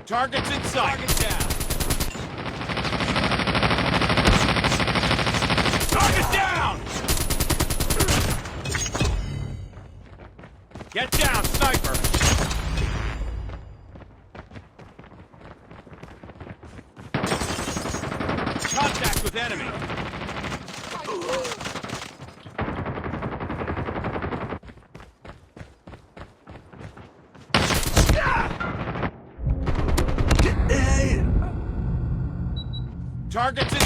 Targets in sight. Target down. Target down! Get down, sniper! Contact with enemy. Targets in...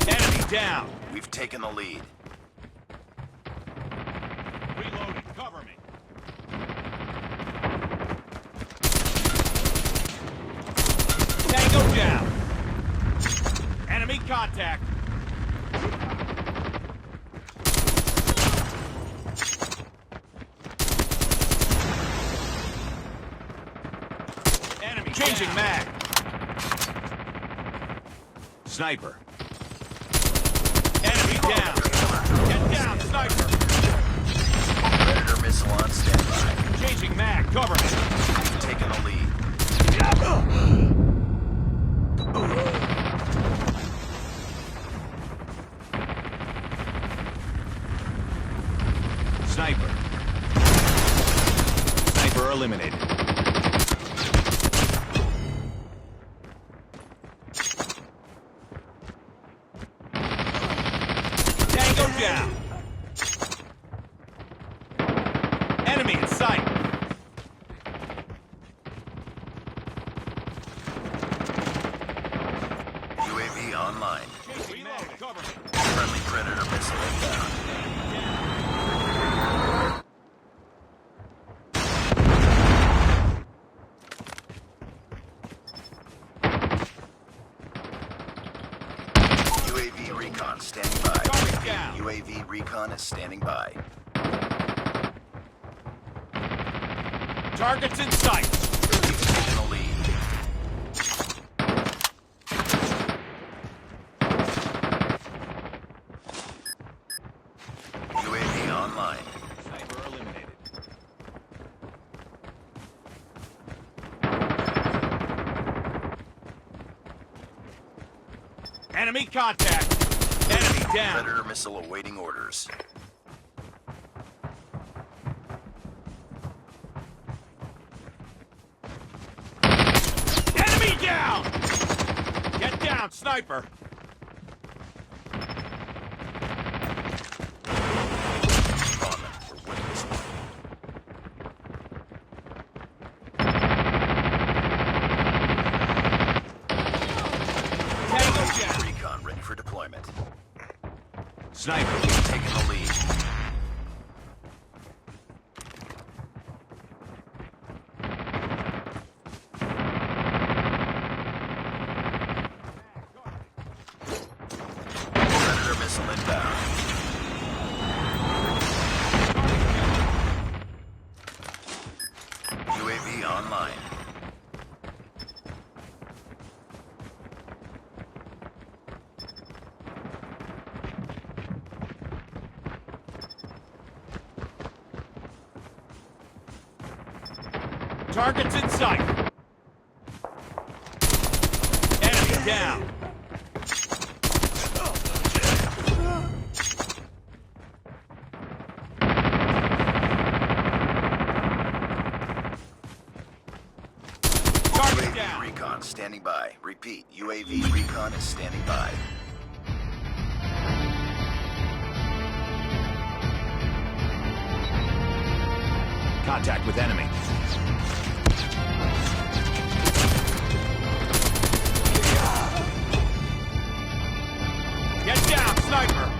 Enemy down. We've taken the lead. Reloading. Cover me. Tango down. Enemy contact. Enemy changing down. Mag. Sniper. Enemy down. Get down, sniper. Predator missile on standby. Changing mag. Cover me. We've taken the lead. Sniper. Sniper eliminated. Tango down. Enemy in sight. UAV online. Reload. Cover me. Friendly Predator missile inbound. UAV recon standing by. Target down. UAV recon is standing by. Targets in sight. We've taken the lead. UAV online. Sniper eliminated. Enemy contact. Enemy down. Predator missile awaiting orders. Enemy down. Get down, sniper. Keep on them. We're winning this one. Tango down. Recon ready for deployment. Sniper. We've taken the lead. Predator missile inbound. UAV online. Targets in sight. Enemy down. Target UAV down. recon standing by. Repeat, UAV recon is standing by. Contact with enemy. Get down, sniper.